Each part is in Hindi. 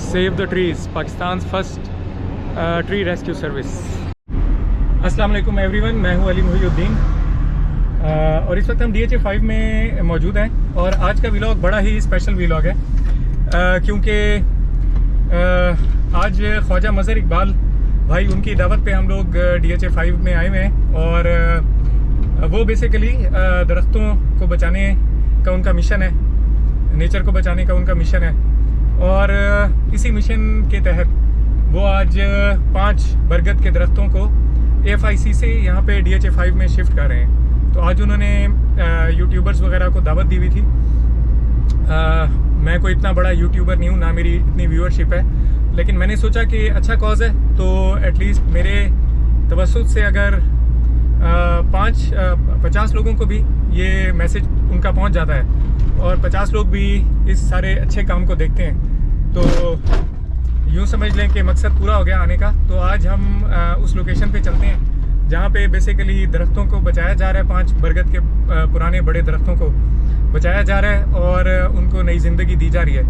Save the trees, Pakistan first tree rescue service. अस्सलाम वालेकुम एवरीवन, मैं हूं अली मुहीउद्दीन और इस वक्त हम DHA 5 में मौजूद हैं। और आज का व्लॉग बड़ा ही स्पेशल व्लॉग है क्योंकि आज ख्वाजा मज़हर इकबाल भाई, उनकी दावत पे हम लोग DHA 5 में आए हुए हैं। और वो बेसिकली दरख्तों को बचाने का उनका मिशन है, नेचर को बचाने का उनका मिशन है। और इसी मिशन के तहत वो आज 5 बरगद के दरख्तों को AFIC से यहाँ पे DHA 5 में शिफ्ट कर रहे हैं। तो आज उन्होंने यूट्यूबर्स वगैरह को दावत दी हुई थी। मैं कोई इतना बड़ा यूट्यूबर नहीं हूँ, ना मेरी इतनी व्यूअरशिप है, लेकिन मैंने सोचा कि अच्छा कॉज है तो एटलीस्ट मेरे तवस्सुत से अगर 50 लोगों को भी ये मैसेज उनका पहुंच जाता है और 50 लोग भी इस सारे अच्छे काम को देखते हैं, तो यूँ समझ लें कि मकसद पूरा हो गया आने का। तो आज हम उस लोकेशन पे चलते हैं जहाँ पे बेसिकली दरख्तों को बचाया जा रहा है। 5 बरगद के पुराने बड़े दरख्तों को बचाया जा रहा है और उनको नई ज़िंदगी दी जा रही है।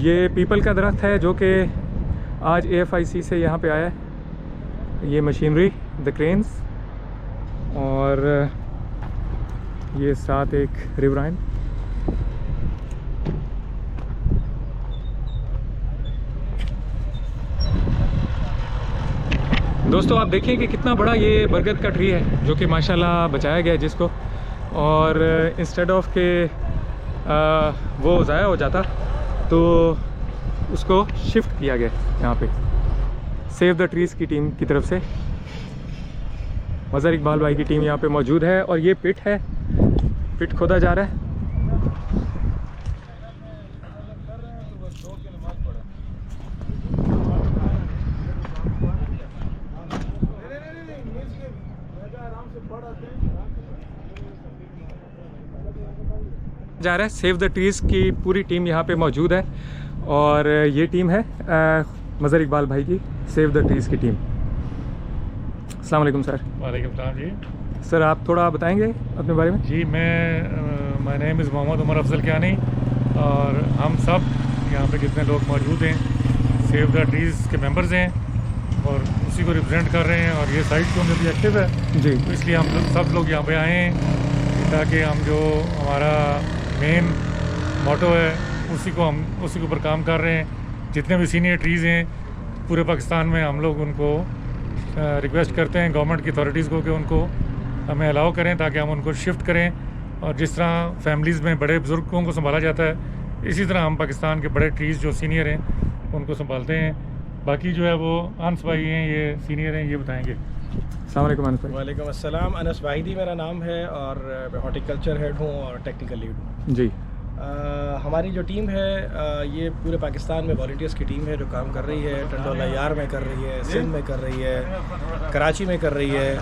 ये पीपल का दरख्त है जो कि आज AFIC से यहाँ पे आया है। ये मशीनरी, द क्रेन्स, और ये साथ एक रिवराइन। दोस्तों आप देखिए कि कितना बड़ा ये बरगद का ट्री है जो कि माशाल्लाह बचाया गया है जिसको, और इंस्टेड ऑफ के वो ज़ाया हो जाता तो उसको शिफ्ट किया गया यहाँ पे सेव द ट्रीज़ की टीम की तरफ से। मज़हर इकबाल भाई की टीम यहाँ पे मौजूद है और ये पिट है, पिट खोदा जा रहा है। जा रहा है सेव द ट्रीज़ की पूरी टीम यहाँ पे मौजूद है और ये टीम है मज़हर इकबाल भाई की सेव द ट्रीज़ की टीम। अस्सलाम वालेकुम सर। वालेकुम सलाम जी। सर आप थोड़ा बताएंगे अपने बारे में? जी मैं my name is Mohammad Umar Afzal Kiani और हम सब यहाँ पे जितने लोग मौजूद हैं सेव द ट्रीज़ के मेंबर्स हैं और उसी को रिप्रेजेंट कर रहे हैं। और ये साइट तो जल्दी एक्टिव है जी, तो इसलिए हम सब लोग यहाँ पे आए हैं ताकि हम जो हमारा मेन मोटो है उसी के ऊपर काम कर रहे हैं। जितने भी सीनियर ट्रीज़ हैं पूरे पाकिस्तान में, हम लोग उनको रिक्वेस्ट करते हैं गवर्नमेंट की अथॉरिटीज़ को कि उनको हमें अलाउ करें ताकि हम उनको शिफ्ट करें। और जिस तरह फैमिलीज़ में बड़े बुज़ुर्गों को संभाला जाता है, इसी तरह हम पाकिस्तान के बड़े ट्रीज़ जो सीनियर हैं उनको संभालते हैं। बाकी जो है वो अनस भाई हैं, ये सीनियर हैं, ये बताएँगे। अस्सलाम वालेकुम अनस भाई। वालेकुम अस्सलाम। अनस वाहिदी मेरा नाम है और मैं हॉर्टिकल्चर हेड हूँ और टेक्निकल लीड हूँ जी। हमारी जो टीम है ये पूरे पाकिस्तान में वॉलंटियर्स की टीम है जो काम कर रही है। टंडोला यार में कर रही है, सिंध में कर रही है, कराची में कर रही है,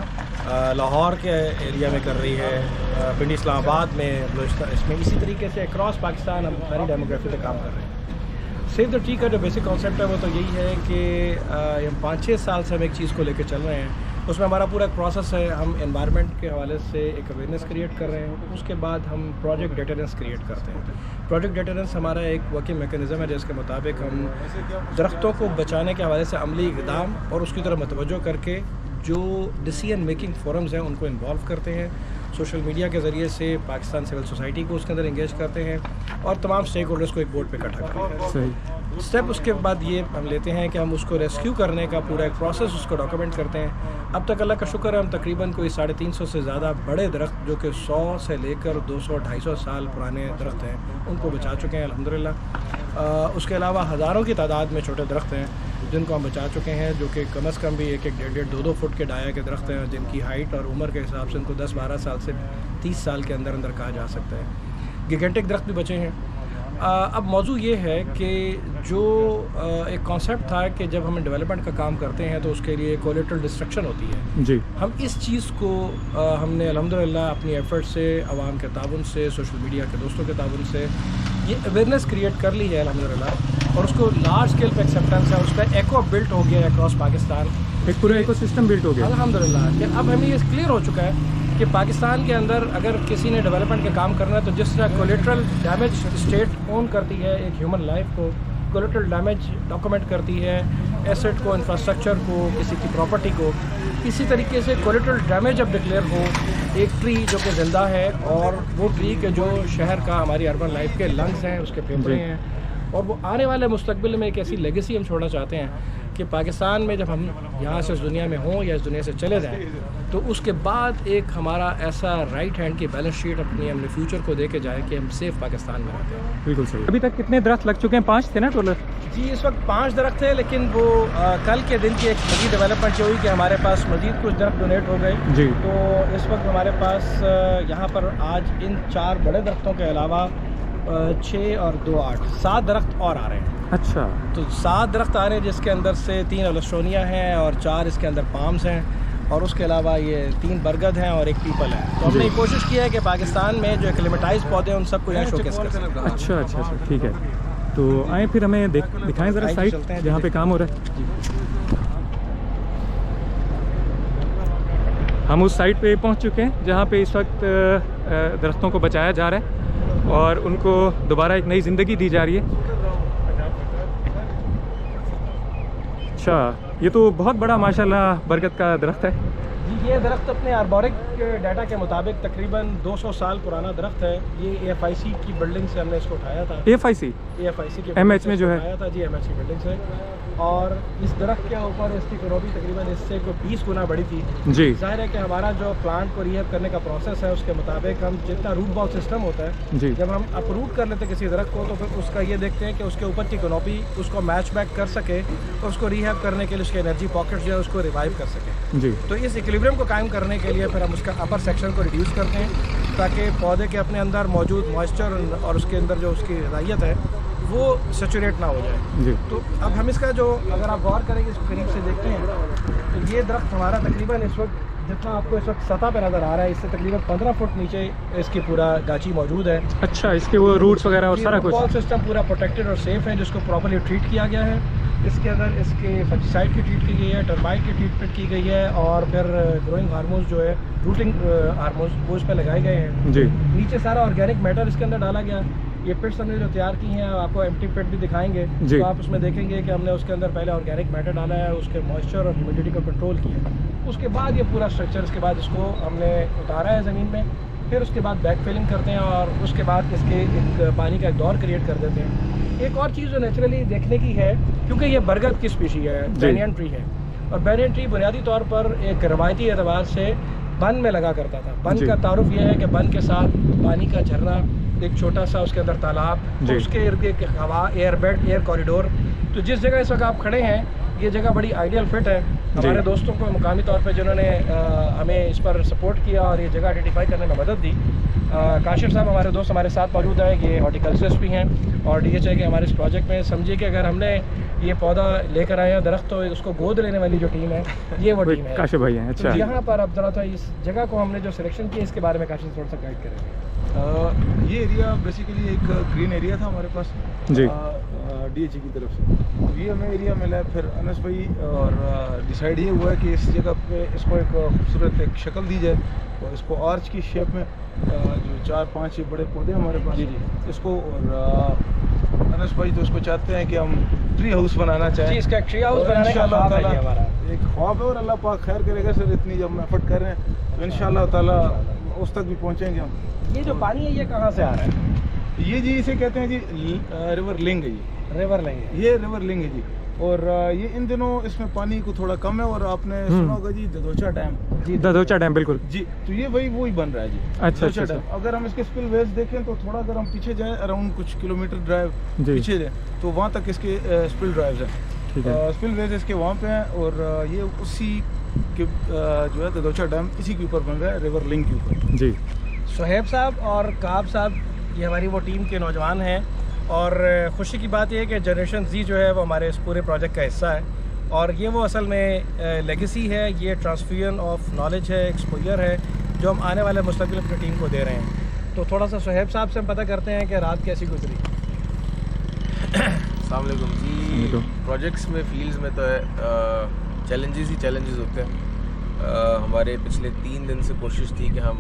लाहौर के एरिया में कर रही है, पिंडी इस्लामाबाद में, बलूचिस्तान, इसमें इसी तरीके से अक्रॉस पाकिस्तान हम सारी डेमोग्राफी पे काम कर रहे हैं। सेव द ट्री का जो बेसिक कॉन्सेप्ट है वो तो यही है कि हम 5-6 साल से हम एक चीज़ को लेकर चल रहे हैं। उसमें हमारा पूरा प्रोसेस है, हम एनवायरनमेंट के हवाले से एक अवेयरनेस क्रिएट कर रहे हैं। उसके बाद हम प्रोजेक्ट डेटरेंस क्रिएट करते हैं। प्रोजेक्ट डेटरेंस हमारा एक वर्किंग मैकेनिज़्म है जिसके मुताबिक हम दरख्तों को बचाने के हवाले से अमली इक़दाम और उसकी तरफ मतवज्जो करके जो डिसीजन मेकिंग फोरम्स हैं उनको इन्वॉल्व करते हैं। सोशल मीडिया के ज़रिए से पाकिस्तान सिविल सोसाइटी को उसके अंदर इंगेज करते हैं और तमाम स्टेक होल्डर्स को एक बोर्ड पे इकट्ठा करते हैं। स्टेप उसके बाद ये हम लेते हैं कि हम उसको रेस्क्यू करने का पूरा एक प्रोसेस उसको डॉक्यूमेंट करते हैं। अब तक अल्लाह का शुक्र है हम तकरीबन कोई 350 से ज़्यादा बड़े दरख्त जो कि 100 से लेकर 200-250 साल पुराने दरख्त हैं उनको बचा चुके हैं अल्हम्दुलिल्लाह। उसके अलावा हज़ारों की तादाद में छोटे दरख्त हैं जिनको हम बचा चुके हैं, जो कि कम अज़ कम भी 1-1, 1.5, 2-2 फुट के डाया के दरख्त हैं जिनकी हाइट और उम्र के हिसाब से उनको 10-12 साल से 30 साल के अंदर अंदर कहा जा सकता है। गिगेंटिक दरख्त भी बचे हैं। अब मौजू ये है कि जो एक कॉन्सेप्ट था कि जब हम डेवलपमेंट का काम करते हैं तो उसके लिए कोलेटरल डिस्ट्रक्शन होती है जी। हम इस चीज़ को हमने अल्हम्दुलिल्लाह अपनी एफर्ट से, आवाम के ताउन से, सोशल मीडिया के दोस्तों के ताउन से ये अवेयरनेस क्रिएट कर ली है अल्हम्दुलिल्लाह, और उसको लार्ज स्केल पे एक्सेप्टेंस है, उसका एको बिल्ट हो गया है अक्रॉस पाकिस्तान, एक पूरा इकोसिस्टम बिल्ट हो गया अल्हम्दुलिल्लाह। कि अब हमें ये क्लियर हो चुका है कि पाकिस्तान के अंदर अगर किसी ने डेवलपमेंट का काम करना है तो जिस तरह कोलेटरल डैमेज स्टेट ओन करती है एक ह्यूमन लाइफ को, कोलेटरल डैमेज डॉक्यूमेंट करती है एसेट को, इंफ्रास्ट्रक्चर को, किसी की प्रॉपर्टी को, इसी तरीके से कोलेटरल डैमेज अब डिक्लेयर हो एक ट्री जो कि ज़िंदा है और वो ट्री के जो शहर का हमारी अर्बन लाइफ के लंग्स हैं, उसके फेफड़े हैं, और वो आने वाले मुस्तकबिल में एक ऐसी लेगेसी हम छोड़ना चाहते हैं कि पाकिस्तान में जब हम यहाँ से इस दुनिया में हों या इस दुनिया से चले जाएं तो उसके बाद एक हमारा ऐसा राइट हैंड की बैलेंस शीट अपने फ्यूचर को दे के जाए कि हम सेफ पाकिस्तान में रहते हैं। बिल्कुल सही। अभी तक कितने दरख्त लग चुके हैं? 5 थे ना टोटल? जी इस वक्त 5 दरख्त थे, लेकिन वो कल के दिन की एक मज़ीद डेवलपमेंट ये हुई कि हमारे पास मज़ीद कुछ दरख्त डोनेट हो गए जी। तो इस वक्त हमारे पास यहाँ पर आज इन 4 बड़े दरख्तों के अलावा 6 और 2 8 7 दरख्त और आ रहे हैं। अच्छा, तो 7 दरख्त आ रहे हैं जिसके अंदर से 3 एलोस्टोनिया हैं और 4 इसके अंदर पाम्स हैं और उसके अलावा ये 3 बरगद हैं और 1 पीपल है। तो हमने कोशिश की है कि पाकिस्तान में जो एक्लिमेटाइज पौधे हैं उन सबको यहाँ शोकेस कर सकें। अच्छा अच्छा अच्छा, ठीक है। तो आए फिर हमें दिखाएं ज़रा साइट जहाँ पे काम हो रहा है। हम उस साइट पे पहुँच चुके हैं जहाँ पे इस वक्त दरख्तों को बचाया जा रहा है और उनको दोबारा एक नई ज़िंदगी दी जा रही है। अच्छा, ये तो बहुत बड़ा माशाल्लाह बरगद का दरख्त है जी। ये दरख्त अपने आर्बोरिक डाटा के मुताबिक तकरीबन 200 साल पुराना दरख्त है। ये AFIC की बिल्डिंग से हमने इसको उठाया था। AFIC के MH में जो है उठाया था जी, MH की बिल्डिंग से। और इस दरख्त के ऊपर इसकी कनोपी तकरीबन इससे कोई 20 गुना बड़ी थी जी। जाहिर है कि हमारा जो प्लांट को रिहैब करने का प्रोसेस है उसके मुताबिक हम जितना रूट बॉक्स सिस्टम होता है जी, जब हम अपरूट कर लेते हैं किसी दरख्त को तो फिर उसका ये देखते हैं कि उसके ऊपर की कनोपी उसको मैच बैक कर सके तो उसको रिहैब करने के लिए उसके एनर्जी पॉकेट जो है उसको रिवाइव कर सके जी। तो इस इक्विलिब्रियम को कायम करने के लिए फिर हम उसका अपर सेक्शन को रिड्यूस करते हैं ताकि पौधे के अपने अंदर मौजूद मॉइस्चर और उसके अंदर जो उसकी गज़ाइयत है वो सेचुरेट ना हो जाए जी। तो अब हम इसका जो अगर आप गौर करेंगे इसको करीब से देखते हैं तो ये दरख्त हमारा तकरीबन इस वक्त जितना आपको इस वक्त सतह पे नज़र आ रहा है इससे तकरीबन 15 फुट नीचे इसकी पूरा गाची मौजूद है। अच्छा, इसके वो रूट्स वगैरह और सारा कुछ सिस्टम पूरा प्रोटेक्टेड और सेफ है जिसको प्रॉपर्ली ट्रीट किया गया है। इसके अंदर इसके फंगिसाइड की ट्रीट की गई है, टर्माइट की ट्रीटमेंट की गई है और फिर ग्रोइंग हार्मोन्स जो है रूटिंग हार्मोन्स वो इस पर लगाए गए हैं जी। नीचे सारा ऑर्गेनिक मैटर इसके अंदर डाला गया। ये पिट्स हमने जो तैयार की हैं आपको एम्प्टी पिट भी दिखाएंगे तो आप उसमें देखेंगे कि हमने उसके अंदर पहले ऑर्गेनिक मैटर डाला है, उसके मॉइस्चर और ह्यूमिडिटी को कंट्रोल किया है। उसके बाद ये पूरा स्ट्रक्चर इसके बाद इसको हमने उतारा है ज़मीन में, फिर उसके बाद बैक फिलिंग करते हैं और उसके बाद इसके एक पानी का एक दौर क्रिएट कर देते हैं। एक और चीज़ जो नेचुरली देखने की है क्योंकि ये बरगद की स्पीशी है, बैनियन ट्री है और बैनियन ट्री बुनियादी तौर पर एक रवायती एतबार से बन में लगा करता था। बन का तारुफ यह है कि बन के साथ पानी का झरना, एक छोटा सा उसके अंदर तालाब, तो उसके इर्द गिर्द हवा, एयर बेड, एयर कॉरिडोर। तो जिस जगह इस वक्त आप खड़े हैं ये जगह बड़ी आइडियल फिट है। हमारे दोस्तों को मुकामी तौर पे जिन्होंने हमें इस पर सपोर्ट किया और ये जगह आइडेंटिफाई करने में मदद दी। काशिफ साहब हमारे दोस्त हमारे साथ मौजूद है, ये हॉर्टिकल्चरिस्ट भी हैं और DHA के हमारे इस प्रोजेक्ट में समझिए कि अगर हमने ये पौधा लेकर आए हैं दरख्त तो उसको गोद लेने वाली जो टीम है ये वो टीम है काशिफ भाई हैं। अच्छा, तो यहाँ पर अब जरा सा इस जगह को हमने जो सिलेक्शन किया इसके बारे में काशिफ थोड़ा सा गाइड करेंगे। ये एरिया बेसिकली एक ग्रीन एरिया था हमारे पास जी DHA की तरफ से, तो ये हमें एरिया मिला। फिर अनस भाई और डिसाइड ये हुआ कि इस जगह पे इसको एक खूबसूरत एक शक्ल दी जाए और इसको आर्च की शेप में जो 4-5 बड़े पौधे हमारे पास जी इसको, और अनस भाई तो इसको चाहते हैं कि हम ट्री हाउस बनाना चाहें। जी, इसका ट्री हाउस बनाने का ख्वाब है ये हमारा, एक ख्वाब है और अल्लाह पाक खैर करेगा सर। इतनी जब हम एफर्ट कर रहे हैं तो इंशाल्लाह ताला उस तक भी पहुँचेंगे हम। ये जो पानी है ये कहाँ से आ रहा है? ये जी इसे कहते हैं जी रिवर लिंग है। ये रिवर लिंग, ये रिवर लिंग है जी। और ये इन दिनों इसमें पानी को थोड़ा कम है और आपने सुना होगा जी ददोचा डैम। जी, ददोचा डैम बिल्कुल जी। तो ये वही वो ही बन रहा है जी। अच्छा ददोचा डैम। अगर हम इसके स्पिल वेज देखें तो थोड़ा अगर हम पीछे जाएं अराउंड कुछ किलोमीटर ड्राइव पीछे जाएं तो वहाँ तक इसके स्पिल ड्राइव्स हैं, स्पिल वेज इसके वहाँ पे हैं और ये उसी के जो है ददोचा डैम इसी के ऊपर बन रहा है, रिवर लिंक के ऊपर जी। सुहेब साहब और काब साहब ये हमारी वो टीम के नौजवान हैं और खुशी की बात यह है कि जनरेशन Z जो है वो हमारे इस पूरे प्रोजेक्ट का हिस्सा है और ये वो असल में लेगेसी है, ये ट्रांसफ्यूजन ऑफ नॉलेज है, एक्सपोजर है जो हम आने वाले मुस्तक़बिल अपनी टीम को दे रहे हैं। तो थोड़ा सा सुहेब साहब से हम पता करते हैं कि रात कैसी गुजरी। अस्सलाम वालेकुम जी। प्रोजेक्ट्स में फील्ड्स में तो है चैलेंजेस ही चैलेंजेस होते हैं। हमारे पिछले 3 दिन से कोशिश थी कि हम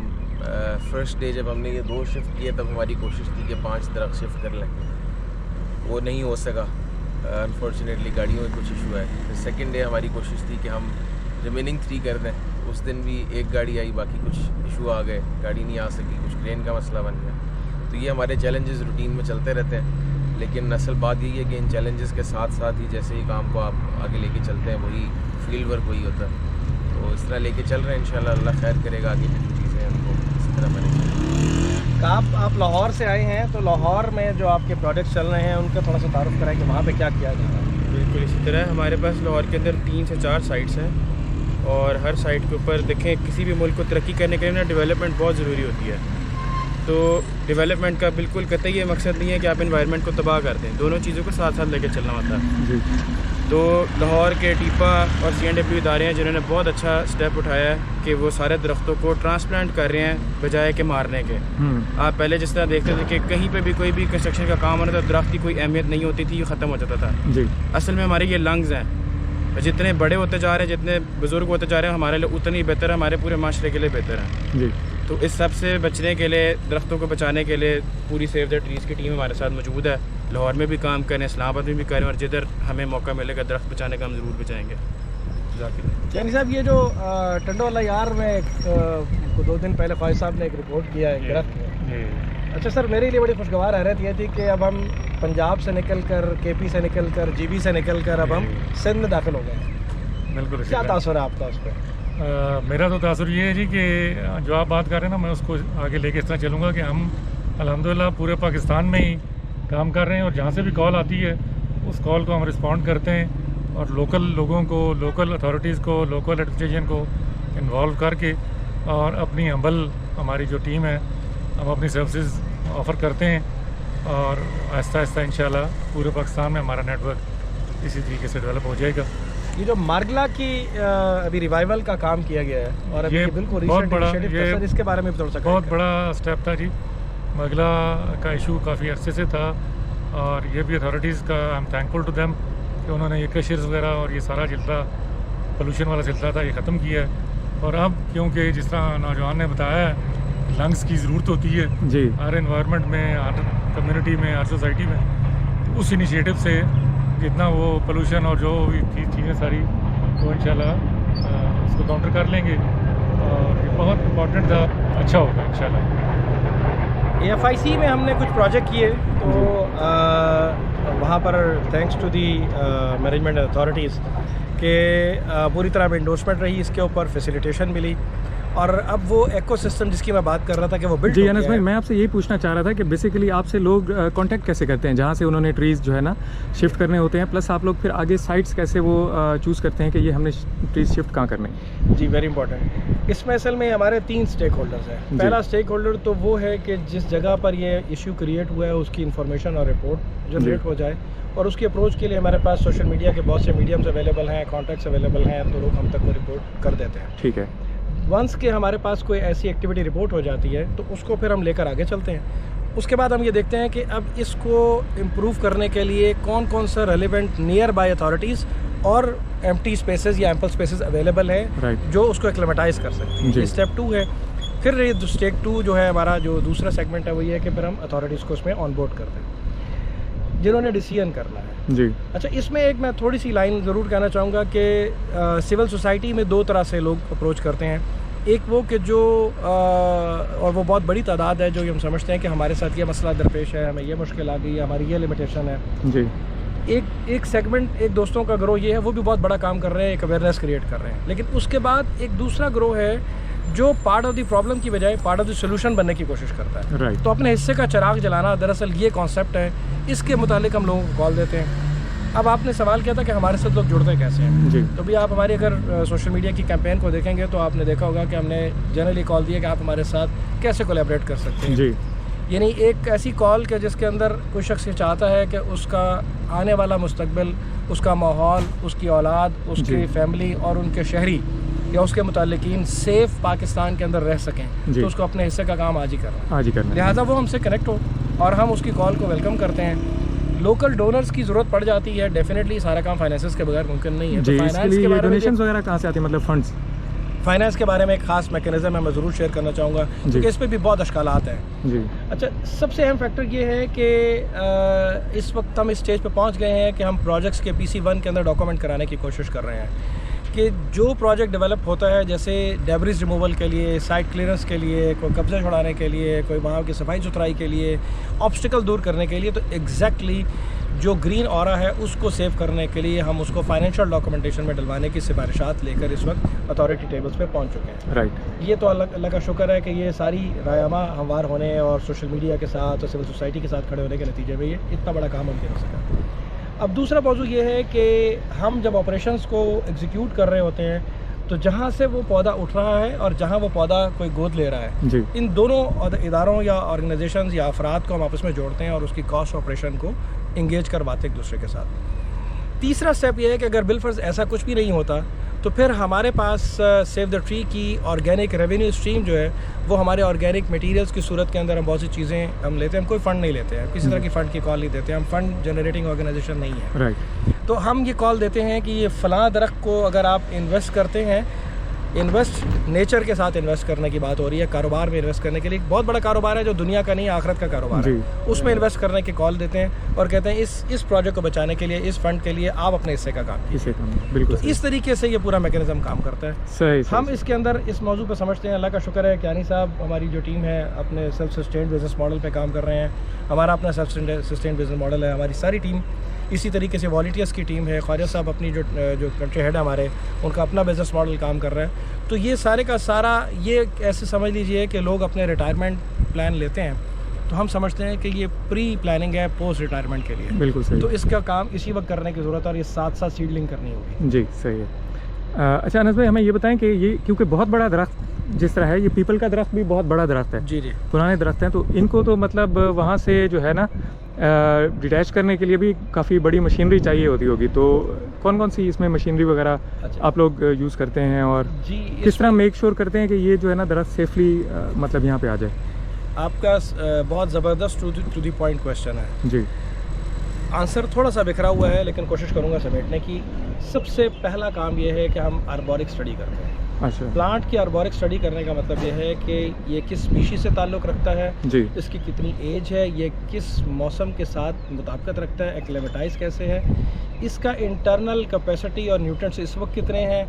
फर्स्ट डे जब हमने ये 2 शिफ्ट किए तब हमारी कोशिश थी कि 5 दरख्त शिफ्ट कर लें, वो नहीं हो सका अनफॉर्चुनेटली, गाड़ियों में कुछ इशू है। फिर सेकेंड डे हमारी कोशिश थी कि हम रिमेनिंग 3 कर दें, उस दिन भी एक गाड़ी आई, बाकी कुछ इशू आ गए, गाड़ी नहीं आ सकी, कुछ क्रेन का मसला बन गया। तो ये हमारे चैलेंजेस रूटीन में चलते रहते हैं, लेकिन असल बात यही है कि इन चैलेंजेस के साथ साथ ही जैसे ही काम को आप आगे लेके चलते हैं वही फील्ड वर्क वही होता है। तो इस तरह लेके चल रहे हैं, इंशाल्लाह अल्लाह खैर करेगा, आगे की जो चीज़ें हैं उनको इसी तरह मैनेज। आप लाहौर से आए हैं, तो लाहौर में जो आपके प्रोजेक्ट्स चल रहे हैं उनका थोड़ा सा तारुफ कराएं कि वहाँ पे क्या किया जा रहा है। बिल्कुल इसी तरह हमारे पास लाहौर के अंदर 3 से 4 साइट्स हैं, और हर साइट के ऊपर देखें, किसी भी मुल्क को तरक्की करने के लिए ना डेवलपमेंट बहुत ज़रूरी होती है। तो डेवलपमेंट का बिल्कुल कतई ये मकसद नहीं है कि आप एनवायरनमेंट को तबाह कर दें, दोनों चीज़ों को साथ साथ लेकर चलना होता है जी। तो लाहौर के टीपा और CNW इदारे हैं जिन्होंने बहुत अच्छा स्टेप उठाया है कि वो सारे दरख्तों को ट्रांसप्लांट कर रहे हैं बजाय के मारने के। आप पहले जिस तरह देखते थे कि कहीं पे भी कोई भी कंस्ट्रक्शन का काम होना था, दरख्त की कोई अहमियत नहीं होती थी, ये ख़त्म हो जाता था जी। असल में हमारे ये लंग्स हैं, जितने बड़े होते जा रहे हैं, जितने बुज़ुर्ग होते जा रहे हैं, हमारे लिए उतनी बेहतर है, हमारे पूरे माशरे के लिए बेहतर है जी। तो इस सब से बचने के लिए, दरख्तों को बचाने के लिए पूरी सेव द ट्रीज़ की टीम हमारे साथ मौजूद है। लाहौर में भी काम करें, इस्लामाबाद में भी करें, और जिधर हमें मौका मिलेगा दरख्त बचाने का हम ज़रूर बचाएँगे। यानी साहब, ये जो टंडोला यार में 2 दिन पहले ख्वाहिश साहब ने एक रिपोर्ट किया है दरख्त में। अच्छा सर, मेरे लिए बड़ी खुशगवार हैरत ये थी कि अब हम पंजाब से निकल कर, KP से निकल कर, GB से निकल कर अब हम सिंध में दाखिल हो गए। बिल्कुल। क्या तासुर है आपका उस पर? मेरा तो तासुर ये है जी कि जो आप बात कर रहे हैं ना, मैं उसको आगे लेके इस तरह चलूँगा कि हम अल्हम्दुलिल्लाह पूरे पाकिस्तान में ही काम कर रहे हैं, और जहाँ से भी कॉल आती है उस कॉल को हम रिस्पॉन्ड करते हैं, और लोकल लोगों को, लोकल अथॉरिटीज़ को, लोकल एडमिनिस्ट्रेशन को इन्वॉल्व करके, और अपनी हम्बल हमारी जो टीम है, हम अपनी सर्विसेज ऑफ़र करते हैं, और आहिस्ता आहिस्ता इंशाल्लाह पूरे पाकिस्तान में हमारा नेटवर्क इसी तरीके से डेवलप हो जाएगा। ये जो मारगला की अभी रिवाइवल का काम किया गया है, और अभी ये बिल्कुल बहुत बड़ा, ये सर इसके बारे में भी थोड़ा सा बहुत बड़ा स्टेप था जी। मारगला का इशू काफ़ी अरसे से था, और ये भी अथॉरिटीज़ का I am thankful to them कि उन्होंने ये क्रशर्स वगैरह और ये सारा सिलसिला, पोल्यूशन वाला सिलसिला था, ये ख़त्म किया है। और अब क्योंकि जिस तरह नौजवान ने बताया है, लंग्स की ज़रूरत होती है जी, हर इन्वायरमेंट में, हर कम्युनिटी में, हर सोसाइटी में, तो उस इनिशिएटिव से जितना वो पोल्यूशन और जो भी चीज़ें सारी वो इंशाल्लाह उसको काउंटर कर लेंगे, और ये बहुत इम्पोर्टेंट था, अच्छा होगा इंशाल्लाह। AFIC में हमने कुछ प्रोजेक्ट किए, तो वहाँ पर thanks to the management authorities के पूरी तरह में इंडोर्समेंट रही, इसके ऊपर फैसिलिटेशन मिली, और अब वो इकोसिस्टम जिसकी मैं बात कर रहा था कि वो बिल्ड जी। अनस भाई, मैं आपसे यही पूछना चाह रहा था कि बेसिकली आपसे लोग कांटेक्ट कैसे करते हैं जहाँ से उन्होंने ट्रीज़ जो है ना शिफ्ट करने होते हैं, प्लस आप लोग फिर आगे साइट्स कैसे वो चूज़ करते हैं कि ये हमने ट्रीज़ शिफ्ट कहाँ करने हैं? जी, वेरी इंपॉर्टेंट। इसमें असल में हमारे 3 स्टेक होल्डर्स हैं। पहला स्टेक होल्डर तो वो है कि जिस जगह पर ये इशू क्रिएट हुआ है उसकी इन्फॉर्मेशन और रिपोर्ट जनरेट हो जाए, और उसकी अप्रोच के लिए हमारे पास सोशल मीडिया के बहुत से मीडियम्स अवेलेबल हैं, कॉन्टैक्ट्स अवेलेबल हैं, तो लोग हम तक वो रिपोर्ट कर देते हैं। ठीक है। वंस के हमारे पास कोई ऐसी एक्टिविटी रिपोर्ट हो जाती है तो उसको फिर हम लेकर आगे चलते हैं। उसके बाद हम ये देखते हैं कि अब इसको इम्प्रूव करने के लिए कौन कौन सा रेलिवेंट नियर बाय अथॉरिटीज़ और एम्प्टी स्पेसेस या एम्पल स्पेसेस अवेलेबल है जो उसको एक्लेमेटाइज कर सकते हैं। ये स्टेप 2 है। फिर ये स्टेप 2 जो है हमारा जो दूसरा सेगमेंट है वो ये है कि फिर हम अथॉरिटीज़ को उसमें ऑन बोर्ड करते हैं जिन्होंने डिसीजन करना है जी। अच्छा, इसमें एक मैं थोड़ी सी लाइन ज़रूर कहना चाहूँगा कि सिविल सोसाइटी में 2 तरह से लोग अप्रोच करते हैं। एक वो कि जो और वो बहुत बड़ी तादाद है जो हम समझते हैं कि हमारे साथ ये मसला दरपेश है, हमें ये मुश्किल आ गई है, हमारी ये लिमिटेशन है जी। एक सेगमेंट, एक दोस्तों का ग्रोह ये है, वो भी बहुत बड़ा काम कर रहे हैं, एक अवेयरनेस क्रिएट कर रहे हैं। लेकिन उसके बाद एक दूसरा ग्रोह है जो पार्ट ऑफ द प्रॉब्लम की बजाय पार्ट ऑफ द सोल्यूशन बनने की कोशिश करता है। तो अपने हिस्से का चिराग जलाना दरअसल ये कॉन्सेप्ट है, इसके मुतालिक हम लोगों को कॉल देते हैं। अब आपने सवाल किया था कि हमारे साथ लोग जुड़ते कैसे हैं जी। तो भी आप हमारी अगर सोशल मीडिया की कैंपेन को देखेंगे तो आपने देखा होगा कि हमने जनरली कॉल दिया कि आप हमारे साथ कैसे कोलैबोरेट कर सकते हैं जी। यानी एक ऐसी कॉल के जिसके अंदर कोई शख्स ये चाहता है कि उसका आने वाला मुस्तकबिल, उसका माहौल, उसकी औलाद, उसकी फैमिली और उनके शहरी या उसके मुताल्लिकीन सेफ पाकिस्तान के अंदर रह सकें, तो उसको अपने हिस्से का काम आज ही करना, लिहाजा वो हमसे कनेक्ट हो और हम उसकी कॉल को वेलकम करते हैं। लोकल डोनर्स की ज़रूरत पड़ जाती है, डेफिनेटली सारा काम फाइनेंसेस के बगैर मुमकिन नहीं है। जी, तो इसके लिए डोनेशंस वगैरह कहाँ से आती है, मतलब फाइनेंस के बारे में एक ख़ास मैकेनिज़्म है, मैं ज़रूर शेयर करना चाहूँगा क्योंकि इस पर भी बहुत अश्कालात हैं जी। अच्छा, सबसे अहम फैक्टर ये है कि इस वक्त हम इस स्टेज पे पहुंच गए हैं कि हम प्रोजेक्ट्स के PC1 के अंदर डॉक्यूमेंट कराने की कोशिश कर रहे हैं कि जो प्रोजेक्ट डेवलप होता है, जैसे डेब्रिस रिमूवल के लिए, साइट क्लियरेंस के लिए, कोई कब्ज़ा छुड़ाने के लिए, कोई वहाँ की सफाई सुथराई के लिए, ऑब्स्टिकल दूर करने के लिए, तो एग्जैक्टली जो ग्रीन ऑरा है उसको सेव करने के लिए हम उसको फाइनेंशियल डॉक्यूमेंटेशन में डलवाने की सिफारिशात लेकर इस वक्त अथॉरिटी टेबल्स पे पहुंच चुके हैं। राइट। ये तो अल्लाह का शुक्र है कि ये सारी रायमा हमवार होने और सोशल मीडिया के साथ और सिविल सोसाइटी के साथ खड़े होने के नतीजे में ये इतना बड़ा काम मुमकिन हो सका। अब दूसरा मौजू ये है कि हम जब ऑपरेशंस को एग्जीक्यूट कर रहे होते हैं तो जहाँ से वो पौधा उठ रहा है और जहाँ वो पौधा कोई गोद ले रहा है जी। इन दोनों इदारों या ऑर्गेनाइजेशंस या अफराद को हम आपस में जोड़ते हैं और उसकी कॉस्ट ऑपरेशन को इंगेज करवाते हैं एक दूसरे के साथ। तीसरा स्टेप ये है कि अगर बिलफर्ज ऐसा कुछ भी नहीं होता तो फिर हमारे पास सेव द ट्री की ऑर्गेनिक रेवेन्यू स्ट्रीम जो है वो हमारे ऑर्गेनिक मटेरियल्स की सूरत के अंदर हम बहुत सी चीज़ें हम लेते हैं। हम कोई फ़ंड नहीं लेते हैं, किसी तरह की फ़ंड की कॉल नहीं देते हैं, हम फ़ंड जनरेटिंग ऑर्गेनाइजेशन नहीं है। राइट। तो हम ये कॉल देते हैं कि ये फ़लाँ दरख्त को अगर आप इन्वेस्ट करते हैं, इन्वेस्ट नेचर के साथ इन्वेस्ट करने की बात हो रही है, कारोबार में इन्वेस्ट करने के लिए, बहुत बड़ा कारोबार है जो दुनिया का नहीं आखिरत का कारोबार है, उसमें इन्वेस्ट करने की कॉल देते हैं और कहते हैं इस प्रोजेक्ट को बचाने के लिए, इस फंड के लिए आप अपने हिस्से का काम कीजिए। बिल्कुल। तो इस तरीके से ये पूरा मैकेनिज्म काम करता है। सही। हम इसके अंदर इस मौजू पे समझते हैं, अल्लाह का शुक्र है कियानी साहब हमारी जो टीम है अपने सेल्फ सस्टेन्ड बिजनेस मॉडल पे काम कर रहे हैं। हमारा अपना सेल्फ सस्टेन्ड बिजनेस मॉडल है, हमारी सारी टीम इसी तरीके से वॉलंटियर्स की टीम है। ख्वाजा साहब अपनी जो कंट्री हेड है हमारे, उनका अपना बिजनेस मॉडल काम कर रहा है। तो ये सारे का सारा ये ऐसे समझ लीजिए कि लोग अपने रिटायरमेंट प्लान लेते हैं तो हम समझते हैं कि ये प्री प्लानिंग है पोस्ट रिटायरमेंट के लिए। बिल्कुल सही। तो इसका काम इसी वक्त करने की ज़रूरत है और ये साथ साथ सीडलिंग करनी होगी। जी सही है। अच्छा अनस भाई, हमें ये बताएं कि ये क्योंकि बहुत बड़ा दरख्त जिस तरह है, ये पीपल का दरख्त भी बहुत बड़ा दरख्त है। जी जी। पुराने दरख्त हैं तो इनको तो मतलब वहाँ से जो है ना डिटैच करने के लिए भी काफ़ी बड़ी मशीनरी चाहिए होती होगी। तो कौन कौन सी इसमें मशीनरी वगैरह आप लोग यूज़ करते हैं और जी किस तरह मेक श्योर करते हैं कि ये जो है ना दरख्त सेफली मतलब यहाँ पे आ जाए? आपका बहुत ज़बरदस्त टू दी पॉइंट क्वेश्चन है जी। आंसर थोड़ा सा बिखरा हुआ है लेकिन कोशिश करूँगा समेटने की। सबसे पहला काम ये है कि हम आर्बोरिक स्टडी करते हैं। अच्छा। प्लांट की आर्बोरिक स्टडी करने का मतलब ये है कि ये किस स्पीशीज से ताल्लुक़ रखता है जी, इसकी कितनी एज है, ये किस मौसम के साथ मुताबिकत रखता है, एक्लेमेटाइज कैसे है, इसका इंटरनल कैपेसिटी और न्यूट्रिएंट्स इस वक्त कितने हैं,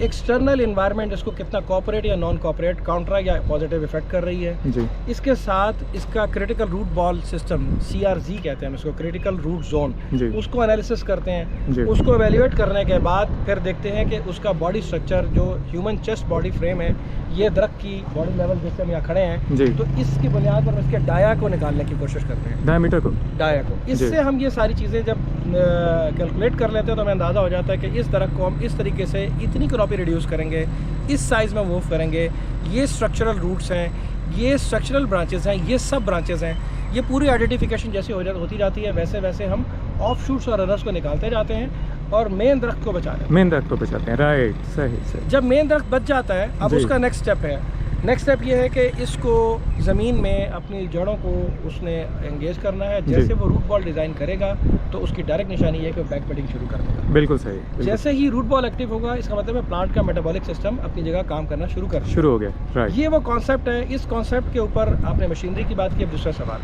एक्सटर्नल इन्वायरमेंट इसको कितना कॉपरेट या नॉन कॉपरेट, काउंटर या पॉजिटिव इफेक्ट कर रही है जी। इसके साथ इसका critical root ball system CRZ कहते हैं हम इसको, क्रिटिकल रूट जोन, उसको एनालिसिस करते हैं। उसको एवेल्युएट करने के बाद फिर देखते हैं कि उसका बॉडी स्ट्रक्चर जो ह्यूमन चेस्ट बॉडी फ्रेम है, ये दरख्त की बॉडी लेवल जिससे हम यहाँ खड़े हैं जी, तो इसकी बुनियाद पर इसके डाया को निकालने की कोशिश करते हैं, डायमीटर को, डाया को। इससे हम ये सारी चीज़ें जब कैलकुलेट कर लेते हैं तो हमें अंदाज़ा हो जाता है कि इस दरख्त को हम इस तरीके से इतनी क्रॉपी रिड्यूस करेंगे, इस साइज़ में मूव करेंगे, ये स्ट्रक्चरल रूट्स हैं, ये स्ट्रक्चरल ब्रांचेस हैं, ये सब ब्रांचेस हैं। ये पूरी आइडेंटिफिकेशन जैसे होती जाती है वैसे वैसे हम ऑफ शूट्स और रनर्स को निकालते जाते हैं और मेन दरख्त को बचाते हैं। मेन दरख्त को बचाते हैं, राइट, सही सही। जब मेन दरख्त बच जाता है अब उसका नेक्स्ट स्टेप है, नेक्स्ट स्टेप ये है कि इसको ज़मीन में अपनी जड़ों को उसने एंगेज करना है। जैसे वो रूट बॉल डिज़ाइन करेगा तो उसकी डायरेक्ट निशानी है कि वो बैक बडिंग शुरू कर देगा। बिल्कुल सही, बिल्कुल। जैसे ही रूट बॉल एक्टिव होगा इसका मतलब है प्लांट का मेटाबॉलिक सिस्टम अपनी जगह काम करना शुरू हो गया, राइट। ये वो कॉन्सेप्ट है। इस कॉन्सेप्ट के ऊपर आपने मशीनरी की बात की। अब दूसरा सवाल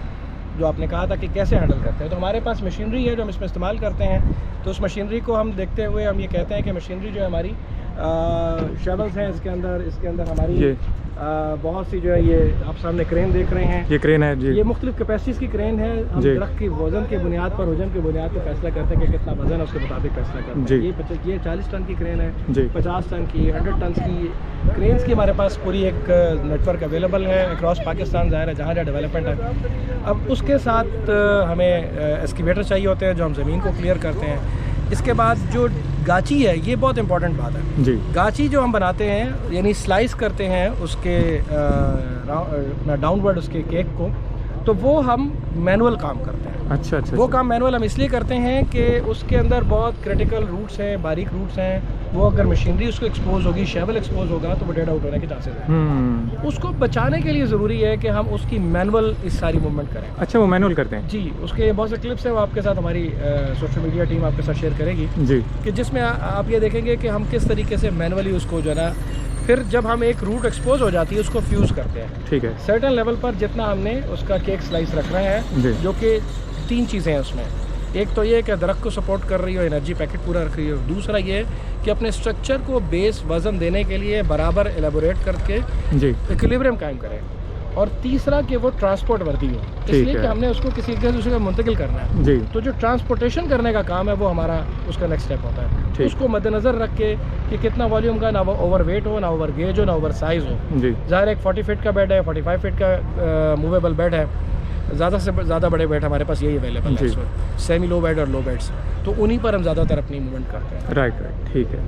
जो आपने कहा था कि कैसे हैंडल करते हैं, तो हमारे पास मशीनरी है जो हम इसमें इस्तेमाल करते हैं। तो उस मशीनरी को हम देखते हुए हम ये कहते हैं कि मशीनरी जो है हमारी शवल्स हैं, इसके अंदर हमारी बहुत सी जो है, ये आप सामने क्रेन देख रहे हैं, ये क्रेन है जी। ये मुख्तलिफ कैपेसिटीज़ की क्रेन है। हम दरख्त की वजन के बुनियाद पर, वजन के बुनियाद पर फैसला करते हैं कि कितना वजन है, उसके मुताबिक फैसला करते हैं। ये 40 टन की क्रेन है, 50 टन की, 100 टन की क्रेन्स की हमारे पास पूरी एक नेटवर्क अवेलेबल है अक्रॉस पाकिस्तान, ज़ाहिर है जहाँ जहाँ डेवलपमेंट है। अब उसके साथ हमें एस्कीवेटर चाहिए होते हैं जो हम ज़मीन को क्लियर करते हैं। इसके बाद जो गाची है, ये बहुत इंपॉर्टेंट बात है जी। गाची जो हम बनाते हैं यानी स्लाइस करते हैं उसके डाउनवर्ड उसके केक को, तो वो हम मैनुअल काम करते हैं। अच्छा अच्छा। वो काम मैनुअल हम इसलिए करते हैं कि उसके अंदर बहुत क्रिटिकल रूट्स हैं, बारीक रूट्स हैं। वो अगर मशीनरी उसको एक्सपोज होगी, शेवल एक्सपोज होगा तो वो डेड आउट होने के चांसेस हैं। उसको बचाने के लिए ज़रूरी है कि हम उसकी मैनुअल इस सारी मूवमेंट करें। अच्छा, वो मैनुअल करते हैं जी। उसके बहुत से क्लिप्स हैं, वो आपके साथ हमारी सोशल मीडिया टीम आपके साथ शेयर करेगी जी, कि जिसमें आप ये देखेंगे कि हम किस तरीके से मैनुअली उसको जो है ना फिर जब हम एक रूट एक्सपोज हो जाती है उसको फ्यूज़ करते हैं। ठीक है। सर्टन लेवल पर जितना हमने उसका केक स्लाइस रख रहे हैं, जो कि 3 चीज़ें हैं उसमें। एक तो ये कि दरख्त को सपोर्ट कर रही हो, एनर्जी पैकेट पूरा रख रही हो। दूसरा ये कि अपने स्ट्रक्चर को बेस वज़न देने के लिए बराबर एलेबोरेट करके जी इक्विलिब्रियम कायम करें। और तीसरा कि वो ट्रांसपोर्ट वर्दी हो, इसलिए कि हमने उसको किसी एक दूसरे का मुंतकिल करना है जी। तो जो ट्रांसपोर्टेशन करने का काम है वो हमारा उसका नेक्स्ट स्टेप होता है। तो उसको मद्देनज़र रख के कि कितना वॉल्यूम का, ना वो ओवर वेट हो, ना ओवर गेज हो, ना ओवर साइज़ हो। जी। ज़ाहिर एक 40 फीट का बेड है, 45 फीट का मूवेबल बेड है। ज़्यादा से ज़्यादा बड़े बेड हमारे पास यही अवेलेबल है इस वक्त, सेमी लो बेड और लो बेड्स, तो उन्हीं पर हम ज़्यादातर अपनी मूवमेंट करते हैं। राइट, ठीक है।